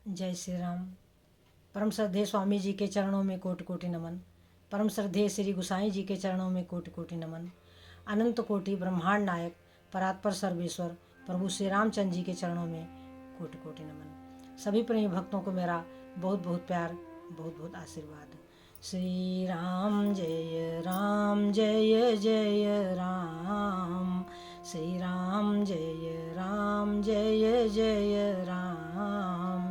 जय श्री राम। परम श्रद्धेय स्वामी जी के चरणों में कोटि कोटि नमन। परम श्रद्धेय श्री गुसाई जी के चरणों में कोटि कोटि नमन। अनंत कोटि ब्रह्मांड नायक परात्पर सर्वेश्वर प्रभु श्री रामचंद्र जी के चरणों में कोटि कोटि नमन। सभी प्रेमी भक्तों को मेरा बहुत बहुत प्यार, बहुत बहुत आशीर्वाद। श्री राम जय राम, जय जय राम। श्री राम जय राम, जय जय राम।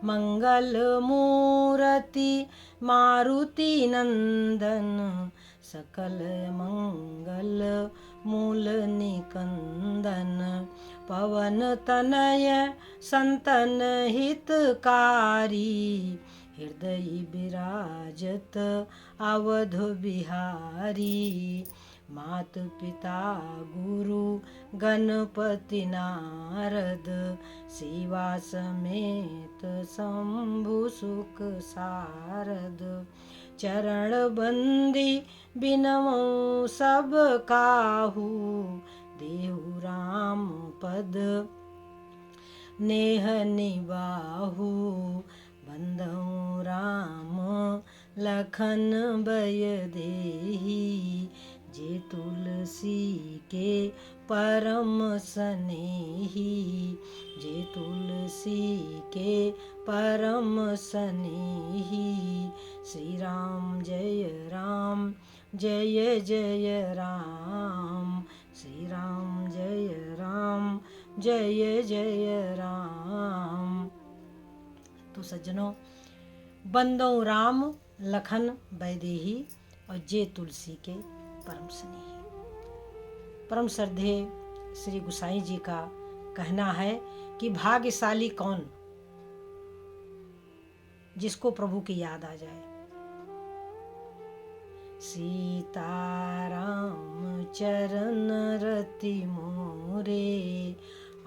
मंगल मूर्ति मारुति नंदन, सकल मंगल मूल निकंदन। पवन तनय संतन हितकारी, हृदय विराजत अवध बिहारी। मात पिता गुरु गणपति नारद, शिवा समेत शंभु सुख सारद। चरण बंदी बिनमो सब काहू, देहु राम पद नेह निबाहु। बंधु राम लखन बय देही, जे तुलसी के परम स्नेही। जे तुलसी के परम स्नेही। श्री राम जय राम, जय जय राम। श्री राम जय राम, जय जय राम। तो सज्जनों, बंदो राम लखन बैदेही, और जे तुलसी के परम स्नेही। परम श्रद्धेय श्री गुसाई जी का कहना है कि भाग्यशाली कौन जिसको प्रभु की याद आ जाए। सीताराम चरण रति मोरे,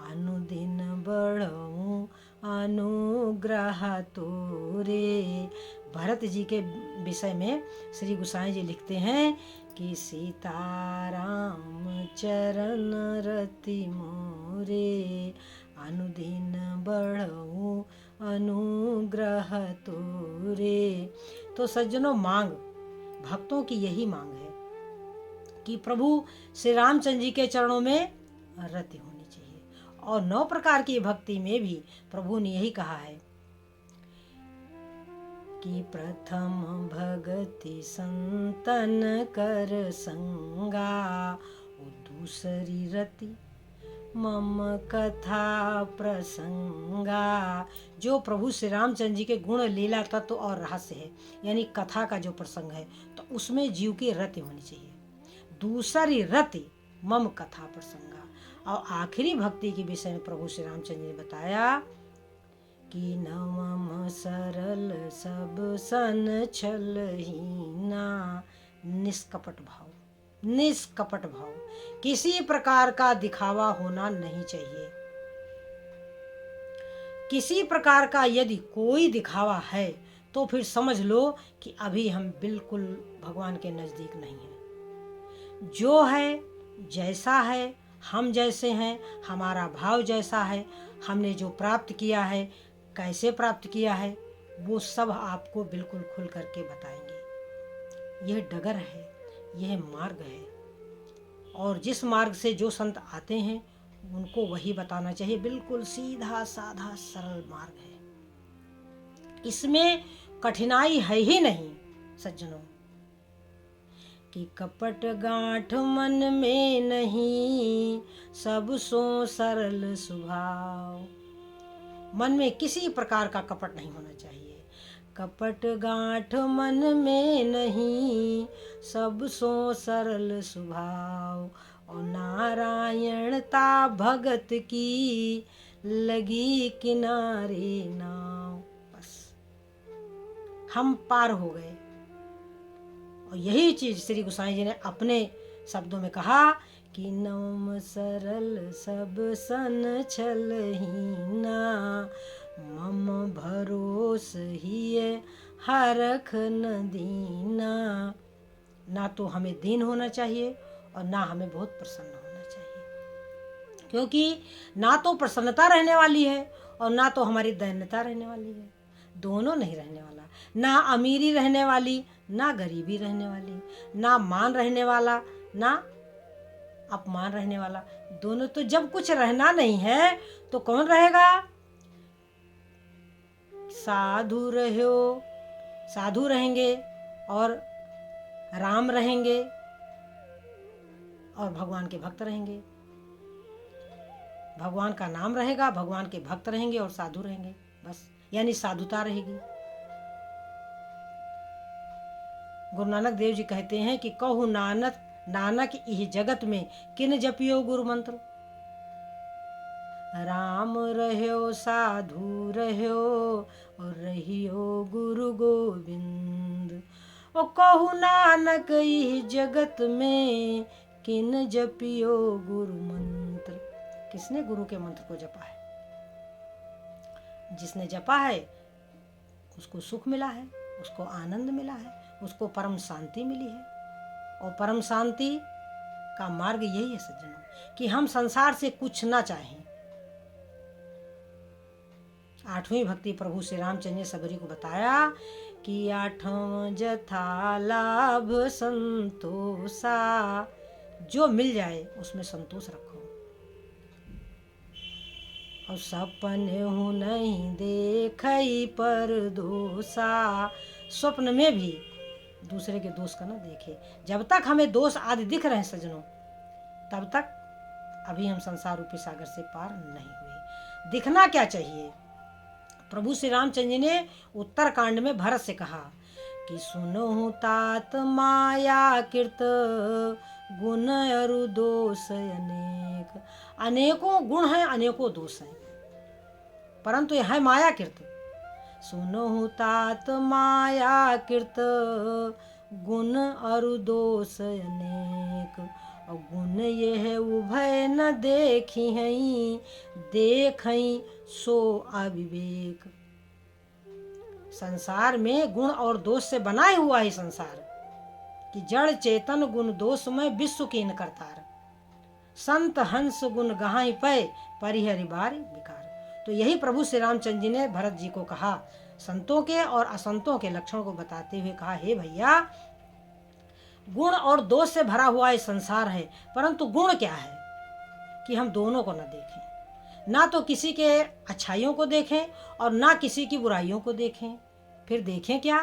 अनुदिन बढ़ऊं अनुग्रह तोरे। भरत जी के विषय में श्री गुसाई जी लिखते हैं कि सीताराम चरण रति मोरे, अनुदिन बढ़ऊं अनुग्रह तोरे। तो सज्जनों, मांग भक्तों की यही मांग है कि प्रभु श्री रामचंद्र जी के चरणों में रति होनी चाहिए। और 9 प्रकार की भक्ति में भी प्रभु ने यही कहा है कि प्रथम भगति संतन कर संगा, दूसरी रति मम कथा प्रसंगा। जो प्रभु श्री रामचंद्र जी के गुण, लीला, तत्व और रहस्य है, यानी कथा का जो प्रसंग है, तो उसमें जीव की रति होनी चाहिए। दूसरी रति मम कथा प्रसंगा। और आखिरी भक्ति के विषय में प्रभु श्री रामचंद्र जी ने बताया कि नवम सरल सब सन छलहीना, निष्कपट भाव। निष्कपट भाव, किसी प्रकार का दिखावा होना नहीं चाहिए। किसी प्रकार का यदि कोई दिखावा है तो फिर समझ लो कि अभी हम बिल्कुल भगवान के नजदीक नहीं हैं। जो है, जैसा है, हम जैसे हैं, हमारा भाव जैसा है, हमने जो प्राप्त किया है, कैसे प्राप्त किया है, वो सब आपको बिल्कुल खुल करके बताएंगे। यह डगर है, यह मार्ग है, और जिस मार्ग से जो संत आते हैं उनको वही बताना चाहिए। बिल्कुल सीधा साधा सरल मार्ग है, इसमें कठिनाई है ही नहीं सज्जनों। कि कपट गांठ मन में नहीं, सब सो सरल स्वभाव। मन में किसी प्रकार का कपट नहीं होना चाहिए। कपट गांठ मन में नहीं, सब सो सरल स्वभाव। और नारायणता भगत की, लगी किनारे नाव। बस हम पार हो गए। और यही चीज श्री गोसाई जी ने अपने शब्दों में कहा कि नवम सरल सब सन छलहीना, मम भरोस ही हरख न दीना। ना तो हमें दीन होना चाहिए और ना हमें बहुत प्रसन्न होना चाहिए, क्योंकि ना तो प्रसन्नता रहने वाली है और ना तो हमारी दैन्यता रहने वाली है, दोनों नहीं रहने वाला। ना अमीरी रहने वाली, ना गरीबी रहने वाली, ना मान रहने वाला, ना अपमान रहने वाला, दोनों। तो जब कुछ रहना नहीं है तो कौन रहेगा? साधु रहो, साधु रहेंगे और राम रहेंगे और भगवान के भक्त रहेंगे। भगवान का नाम रहेगा, भगवान के भक्त रहेंगे और साधु रहेंगे, बस, यानी साधुता रहेगी। गुरु नानक देव जी कहते हैं कि कहु नानक नानक इह जगत में किन जपियो गुरु मंत्र। राम रह्यो साधु रह्यो और रहियो गुरु गोविंद। ओ कहु नानक इह जगत में किन जपियो गुरु मंत्र। किसने गुरु के मंत्र को जपा है? जिसने जपा है उसको सुख मिला है, उसको आनंद मिला है, उसको परम शांति मिली है। और परम शांति का मार्ग यही है सज्जनों कि हम संसार से कुछ ना चाहें। 8वीं भक्ति प्रभु श्री रामचंद्र ने सबरी को बताया कि 8वां जथा लाभ संतोषा। जो मिल जाए उसमें संतोष रखो। और सपने हूँ नहीं देखई पर दोषा। स्वप्न में भी दूसरे के दोष का ना देखे। जब तक हमें दोष आदि दिख रहे हैं सज्जनों, तब तक अभी हम संसार रूपी सागर से पार नहीं हुए। दिखना क्या चाहिए? प्रभु श्री रामचंद्र जी ने उत्तर कांड में भरत से कहा कि सुनो तात माया कृत गुण अरु दोष अनेक। अनेकों गुण हैं, अनेकों दोष हैं, परंतु यह है माया कृत। सुनो तात माया कृत गुण अरु दोष अनेक। और गुण यह उभय न देखी हई, देखई सो अविवेक। संसार में गुण और दोष से बना ही हुआ है संसार कि जड़ चेतन गुण दोष में विश्व कीन करतार। संत हंस गुण गहाई पै परिहरि बार विकार। तो यही प्रभु श्री रामचंद्र जी ने भरत जी को कहा, संतों के और असंतों के लक्षण को बताते हुए कहा, हे भैया, गुण और दोष से भरा हुआ ये संसार है, परंतु गुण क्या है कि हम दोनों को न देखें, ना तो किसी के अच्छाइयों को देखें और ना किसी की बुराइयों को देखें। फिर देखें क्या?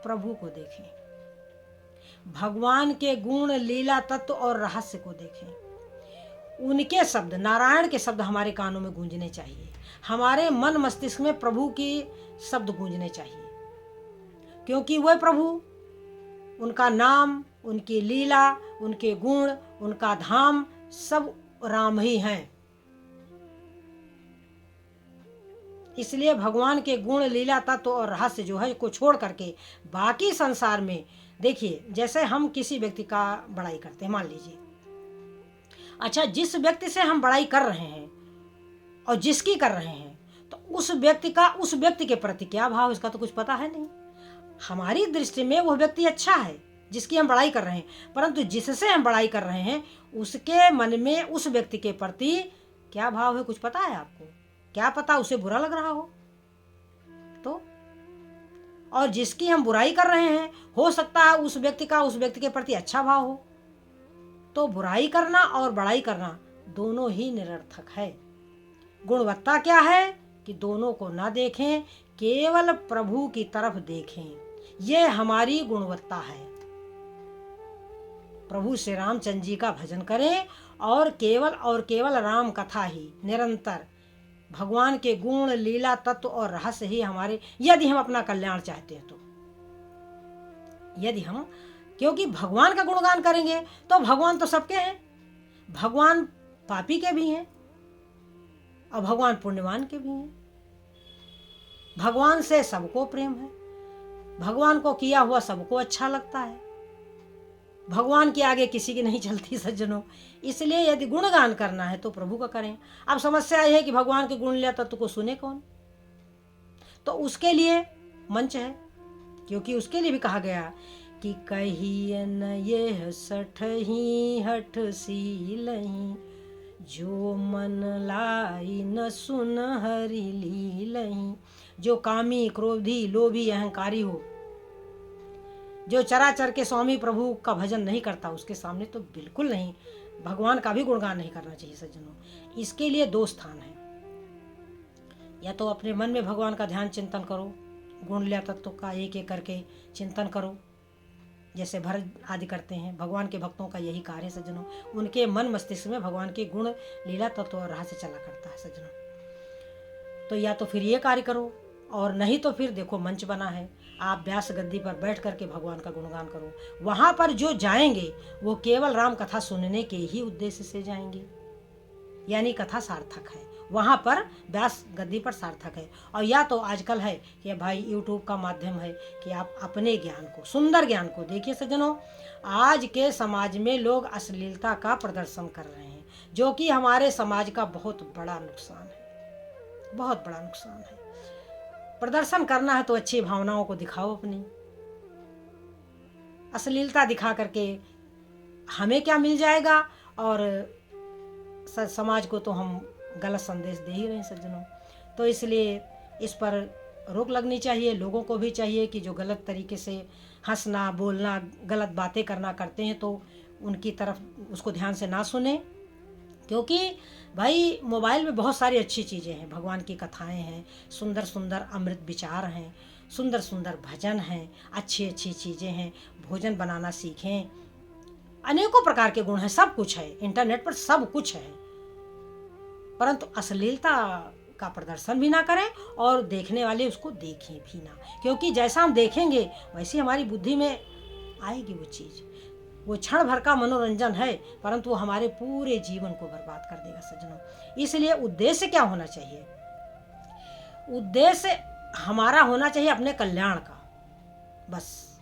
प्रभु को देखें, भगवान के गुण लीला तत्व और रहस्य को देखें। उनके शब्द, नारायण के शब्द हमारे कानों में गूंजने चाहिए, हमारे मन मस्तिष्क में प्रभु के शब्द गूंजने चाहिए, क्योंकि वह प्रभु, उनका नाम, उनकी लीला, उनके गुण, उनका धाम सब राम ही हैं। इसलिए भगवान के गुण लीला तत्व और रहस्य जो है को छोड़ करके बाकी संसार में देखिए, जैसे हम किसी व्यक्ति का बड़ाई करते हैं, मान लीजिए, अच्छा, जिस व्यक्ति से हम बड़ाई कर रहे हैं और जिसकी कर रहे हैं, तो उस व्यक्ति का उस व्यक्ति के प्रति क्या भाव, इसका तो कुछ पता है नहीं। हमारी दृष्टि में वह व्यक्ति अच्छा है जिसकी हम बड़ाई कर रहे हैं, परंतु जिससे हम बड़ाई कर रहे हैं उसके मन में उस व्यक्ति के प्रति क्या भाव है, कुछ पता है आपको? क्या पता उसे बुरा लग रहा हो तो? और जिसकी हम बुराई कर रहे हैं, हो सकता है उस व्यक्ति का उस व्यक्ति के प्रति अच्छा भाव हो। तो बुराई करना और बड़ाई करना दोनों ही निरर्थक है। गुणवत्ता क्या है कि दोनों को ना देखें, केवल प्रभु की तरफ देखें। ये हमारी गुणवत्ता है। प्रभु श्री रामचंद्र जी का भजन करें और केवल राम कथा ही निरंतर, भगवान के गुण लीला तत्व और रहस्य ही हमारे, यदि हम अपना कल्याण चाहते हैं तो, यदि हम, क्योंकि भगवान का गुणगान करेंगे तो भगवान तो सबके हैं, भगवान पापी के भी हैं और भगवान पुण्यवान के भी हैं। भगवान से सबको प्रेम है, भगवान को किया हुआ सबको अच्छा लगता है, भगवान के आगे किसी की नहीं चलती सज्जनों। इसलिए यदि गुणगान करना है तो प्रभु का करें। अब समस्या यह है कि भगवान के गुण लिया तत्व को सुने कौन? तो उसके लिए मंच है, क्योंकि उसके लिए भी कहा गया कि कहिए न ये सठ ही हठ सीलही, जो मन लाई न सुन हरि लीलहीं। जो कामी, क्रोधी, लोभी, अहंकारी हो, जो चराचर के स्वामी प्रभु का भजन नहीं करता, उसके सामने तो बिल्कुल नहीं, भगवान का भी गुणगान नहीं करना चाहिए सज्जनों। इसके लिए दो स्थान है, या तो अपने मन में भगवान का ध्यान चिंतन करो, गुण लीला तत्व का एक एक करके चिंतन करो, जैसे भरत आदि करते हैं। भगवान के भक्तों का यही कार्य है सज्जनों, उनके मन मस्तिष्क में भगवान के गुण लीला तत्व और रहस्य चला करता है सज्जनों। तो या तो फिर ये कार्य करो, और नहीं तो फिर देखो मंच बना है, आप व्यास गद्दी पर बैठ करके भगवान का गुणगान करो। वहां पर जो जाएंगे वो केवल राम कथा सुनने के ही उद्देश्य से जाएंगे, यानी कथा सार्थक है, वहां पर व्यास गद्दी पर सार्थक है। और या तो आजकल है कि भाई यूट्यूब का माध्यम है कि आप अपने ज्ञान को, सुंदर ज्ञान को देखिए सज्जनों। आज के समाज में लोग अश्लीलता का प्रदर्शन कर रहे हैं, जो कि हमारे समाज का बहुत बड़ा नुकसान है, बहुत बड़ा नुकसान है। प्रदर्शन करना है तो अच्छी भावनाओं को दिखाओ अपनी, अश्लीलता दिखा करके हमें क्या मिल जाएगा, और समाज को तो हम गलत संदेश दे ही रहे हैं सज्जनों। तो इसलिए इस पर रोक लगनी चाहिए। लोगों को भी चाहिए कि जो गलत तरीके से हंसना, बोलना, गलत बातें करना करते हैं, तो उनकी तरफ उसको ध्यान से ना सुने, क्योंकि भाई मोबाइल में बहुत सारी अच्छी चीज़ें हैं, भगवान की कथाएं हैं, सुंदर सुंदर अमृत विचार हैं, सुंदर सुंदर भजन हैं, अच्छी अच्छी चीज़ें हैं, भोजन बनाना सीखें, अनेकों प्रकार के गुण हैं, सब कुछ है, इंटरनेट पर सब कुछ है। परंतु अश्लीलता का प्रदर्शन भी ना करें और देखने वाले उसको देखें भी ना, क्योंकि जैसा हम देखेंगे वैसी हमारी बुद्धि में आएगी वो चीज़। वो क्षण भर का मनोरंजन है, परंतु वो हमारे पूरे जीवन को बर्बाद कर देगा सज्जनों। इसलिए उद्देश्य क्या होना चाहिए? उद्देश्य हमारा होना चाहिए अपने कल्याण का, बस।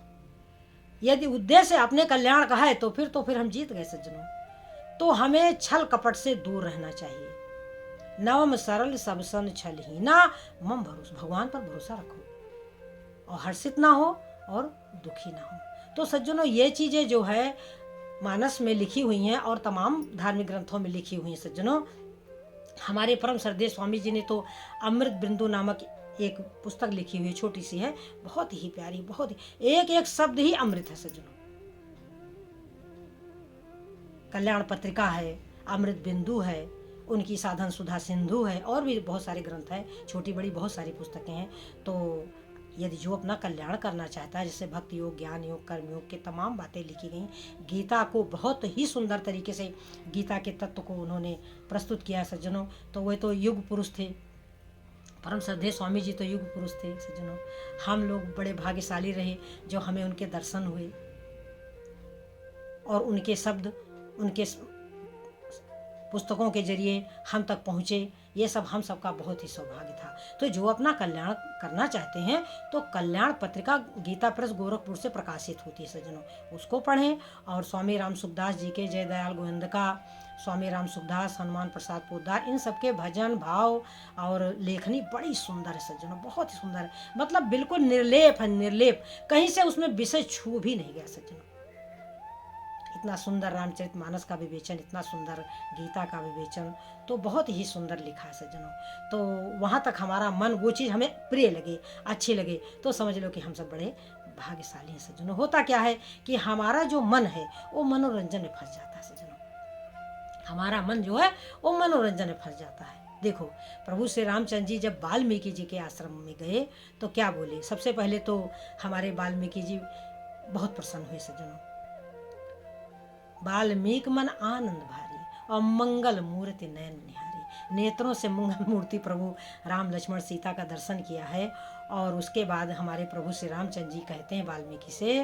यदि उद्देश्य अपने कल्याण का है तो फिर हम जीत गए सज्जनों। तो हमें छल कपट से दूर रहना चाहिए। नवम सरल सब सन छलहीना, मम भरोसा, भगवान पर भरोसा रखो और हर्षित ना हो और दुखी ना हो। तो सज्जनों ये चीज़ें जो है मानस में लिखी हुई हैं और तमाम धार्मिक ग्रंथों में लिखी हुई हैं सज्जनों। हमारे परम श्रद्धेय स्वामी जी ने तो अमृत बिंदु नामक एक पुस्तक लिखी हुई है, छोटी सी है, बहुत ही प्यारी, बहुत ही, एक एक शब्द ही अमृत है सज्जनों। कल्याण पत्रिका है, अमृत बिंदु है, उनकी साधन सुधा सिंधु है, और भी बहुत सारे ग्रंथ हैं, छोटी बड़ी बहुत सारी पुस्तकें हैं। तो यदि जो अपना कल्याण करना चाहता है, जैसे भक्ति योग, ज्ञान योग, कर्म योग के तमाम बातें लिखी गई, गीता को बहुत ही सुंदर तरीके से गीता के तत्व को उन्होंने प्रस्तुत किया सज्जनों। तो वे तो युग पुरुष थे, परम श्रद्धेय स्वामी जी तो युग पुरुष थे सज्जनों। हम लोग बड़े भाग्यशाली रहे जो हमें उनके दर्शन हुए और उनके शब्द, उनके पुस्तकों के जरिए हम तक पहुँचे। ये सब हम सबका बहुत ही सौभाग्य था। तो जो अपना कल्याण करना चाहते हैं तो कल्याण पत्रिका गीता प्रेस गोरखपुर से प्रकाशित होती है सज्जनों, उसको पढ़ें। और स्वामी राम सुखदास जी के, जय दयाल गोविंद का, स्वामी राम सुखदास, हनुमान प्रसाद पोद्दार, इन सबके भजन भाव और लेखनी बड़ी सुंदर है सज्जनों, बहुत ही सुंदर है। मतलब बिल्कुल निर्लेप है, निर्लेप, कहीं से उसमें विषय छू भी नहीं गया सज्जनों। इतना सुंदर रामचरितमानस का विवेचन, इतना सुंदर गीता का विवेचन, तो बहुत ही सुंदर लिखा है सज्जनों। तो वहाँ तक हमारा मन, वो चीज़ हमें प्रिय लगे, अच्छी लगे, तो समझ लो कि हम सब बड़े भाग्यशाली हैं सज्जनों। होता क्या है कि हमारा जो मन है वो मनोरंजन में फंस जाता है सज्जनों। हमारा मन जो है वो मनोरंजन में फंस जाता है। देखो, प्रभु श्री रामचंद्र जी जब वाल्मीकि जी के आश्रम में गए तो क्या बोले? सबसे पहले तो हमारे वाल्मीकि जी बहुत प्रसन्न हुए सज्जनों। वाल्मीकि मन आनंद भारी और मंगल मूर्ति नयन निहारी। नेत्रों से मंगल मूर्ति प्रभु राम लक्ष्मण सीता का दर्शन किया है। और उसके बाद हमारे प्रभु श्री रामचंद्र जी कहते हैं वाल्मीकि से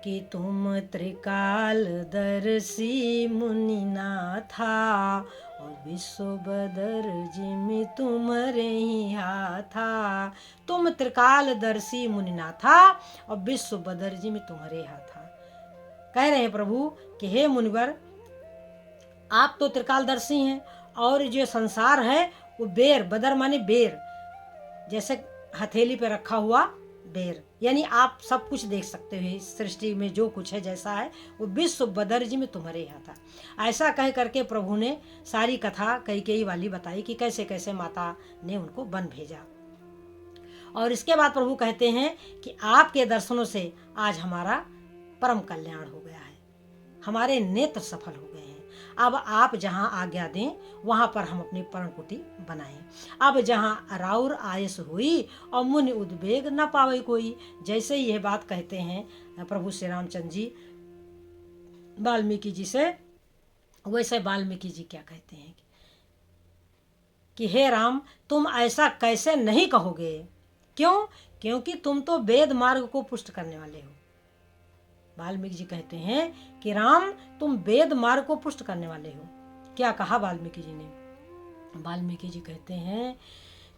कि तुम त्रिकाल दर्शी मुनि नाथा और विश्व बदर जिमि तुम्हारे ही हाथा। तुम त्रिकाल दर्शी मुनि नाथा और विश्व बदर जिमि तुम्हारे हाथा। कह रहे हैं प्रभु कि हे मुनिवर, आप तो त्रिकालदर्शी हैं और जो संसार है वो बेर, बदर माने बेर, जैसे हथेली पे रखा हुआ बेर, यानी आप सब कुछ देख सकते हो, इस सृष्टि में जो कुछ है जैसा है वो विश्व बदरजी में तुम्हारे यहाँ था। ऐसा कह करके प्रभु ने सारी कथा कैकेयी वाली बताई कि कैसे कैसे माता ने उनको वन भेजा। और इसके बाद प्रभु कहते हैं कि आपके दर्शनों से आज हमारा परम कल्याण हो गया है, हमारे नेत्र सफल हो गए हैं। अब आप जहाँ आज्ञा दें वहाँ पर हम अपनी परम कुटी बनाएं। अब जहाँ राउर आयस हुई और मुनि उद्वेग न पावे कोई। जैसे ही यह बात कहते हैं प्रभु श्री रामचंद्र जी वाल्मीकि जी से, वैसे वाल्मीकि जी क्या कहते हैं कि हे राम, तुम ऐसा कैसे नहीं कहोगे? क्यों? क्योंकि तुम तो वेद मार्ग को पुष्ट करने वाले हो। वाल्मीकि जी कहते हैं कि राम, तुम वेद मार्ग को पुष्ट करने वाले हो। क्या कहा वाल्मीकि जी ने? वाल्मीकि जी कहते हैं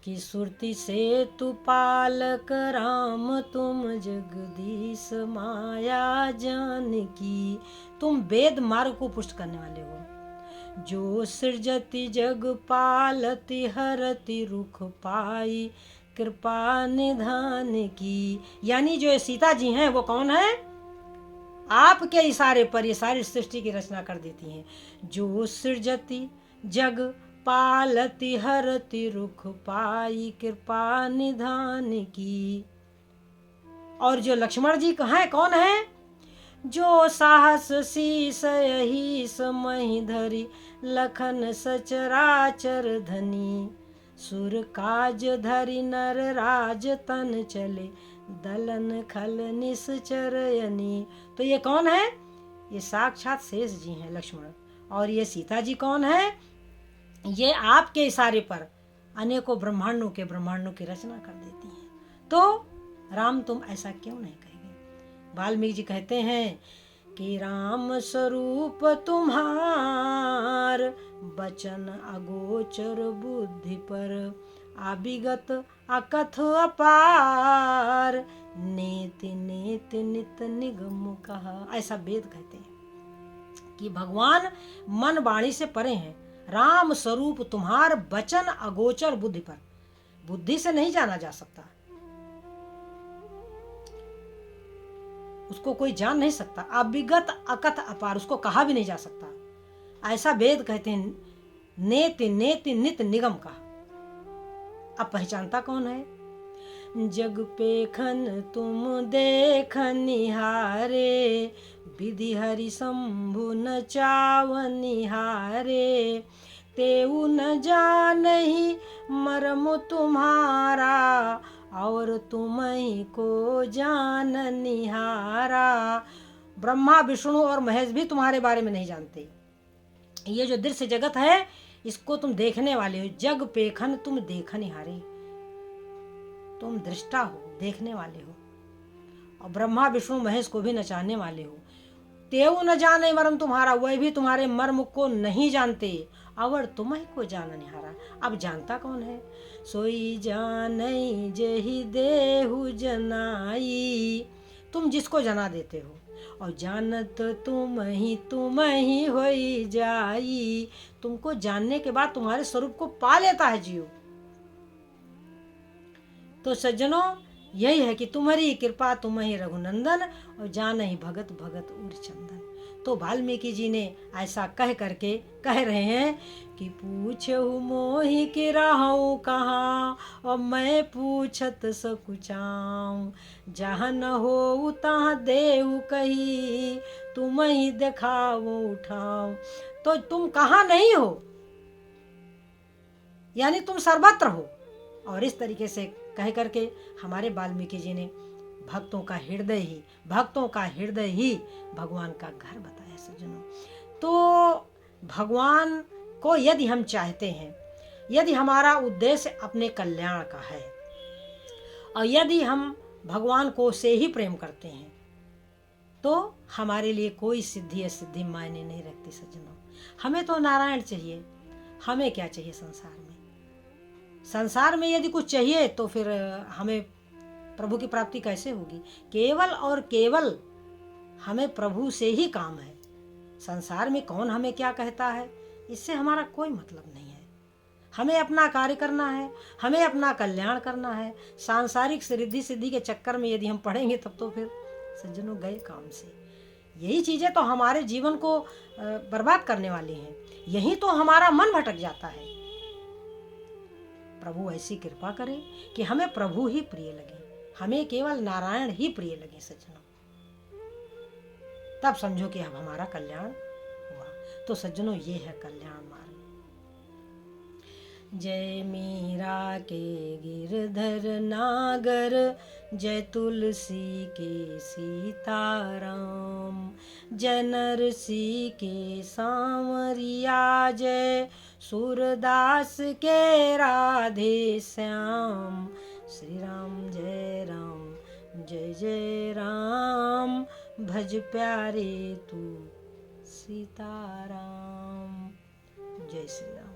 कि सुरति से तु पालक राम, तुम जगदीश माया जानकी। तुम वेद मार्ग को पुष्ट करने वाले हो। जो सृजति जग पालति, हरति रुख पाई, कृपा निधान की। यानी जो सीता जी हैं वो कौन है? आपके इशारे पर ये सारी सृष्टि की रचना कर देती हैं। जो सृजति जग पालति, हरति रुख पाई, कृपा निधान की। और जो लक्ष्मण जी हैं कौन है? जो साहस शीस यही समहि धरि, लखन सचराचर धनी। सुर काज धरि नर राज तन चले, दलन खल निश्चरयनी। तो ये कौन है? ये साक्षात शेष जी हैं लक्ष्मण। और ये सीता जी कौन है? ये आपके इशारे पर अनेकों ब्रह्मांडों की रचना कर देती हैं। तो राम, तुम ऐसा क्यों नहीं कहेंगे? वाल्मीकि जी कहते हैं कि राम स्वरूप तुम्हार, बचन अगोचर बुद्धि पर, अविगत अकथ अपार, नेति नेति नित निगम कहा। ऐसा वेद कहते हैं कि भगवान मन वाणी से परे हैं। राम स्वरूप तुम्हार, बचन अगोचर बुद्धि पर, बुद्धि से नहीं जाना जा सकता, उसको कोई जान नहीं सकता। अविगत अकथ अपार, उसको कहा भी नहीं जा सकता। ऐसा वेद कहते हैं। नेति नेति नित निगम का। अब पहचानता कौन है? जग पेखन तुम देख निहारे, विधि हरि शंभु न चाव निहारे। तेऊ न जानहि मर्म तुम्हारा, और तुम्हीं को जान निहारा। ब्रह्मा विष्णु और महेश भी तुम्हारे बारे में नहीं जानते। ये जो दृश्य जगत है इसको तुम देखने वाले हो। जग पेखन तुम देख निहारे, तुम दृष्टा हो, देखने वाले हो। और ब्रह्मा विष्णु महेश को भी नचाने वाले हो। तेऊ न जाने मर्म तुम्हारा, वह भी तुम्हारे मर्म को नहीं जानते। अवर तुम्हें को जान निहारा। अब जानता कौन है? सोई जानई जेहि देहु जनाई। तुम जिसको जना देते हो। और जानत तुम ही होई जाई। तुमको जानने के बाद तुम्हारे स्वरूप को पा लेता है जीव। तो सज्जनों, यही है कि तुम्हारी कृपा तुम्हें रघुनंदन, और जान ही भगत भगत उर चंदन। तो वाल्मीकि जी ने ऐसा कह करके कह रहे हैं कि पूछहु मोहि कि रहूं कहाँ, और मैं पूछत सकुचाऊं। जहाँ न हो तहाँ देहु कही, तुम ही दिखाओ उठाऊं। तो तुम कहाँ नहीं हो, यानी तुम सर्वत्र हो। और इस तरीके से कह करके हमारे वाल्मीकि जी ने भक्तों का हृदय ही भगवान का घर बताया। सज्जनों, तो भगवान को यदि हम चाहते हैं, यदि हमारा उद्देश्य अपने कल्याण का है, और यदि हम भगवान को से ही प्रेम करते हैं, तो हमारे लिए कोई सिद्धि असिद्धि मायने नहीं रखती। सज्जनों, हमें तो नारायण चाहिए। हमें क्या चाहिए संसार में? संसार में यदि कुछ चाहिए तो फिर हमें प्रभु की प्राप्ति कैसे होगी? केवल और केवल हमें प्रभु से ही काम है। संसार में कौन हमें क्या कहता है, इससे हमारा कोई मतलब नहीं है। हमें अपना कार्य करना है, हमें अपना कल्याण करना है। सांसारिक रिद्धि सिद्धि के चक्कर में यदि हम पढ़ेंगे तब तो फिर सज्जनों गए काम से। यही चीज़ें तो हमारे जीवन को बर्बाद करने वाली हैं। यही तो हमारा मन भटक जाता है। प्रभु ऐसी कृपा करे कि हमें प्रभु ही प्रिय लगे, हमें केवल नारायण ही प्रिय लगे सज्जनों। तब समझो कि अब हमारा कल्याण हुआ। तो सज्जनों ये है कल्याण मार्ग। जय मीरा के गिरधर नागर, जय तुलसी के सीताराम, जय नरसी के सांवरिया, जय सूरदास के राधे श्याम। श्री राम जय राम, जय जय राम, भज प्यारे तू सीताराम। जय श्री राम।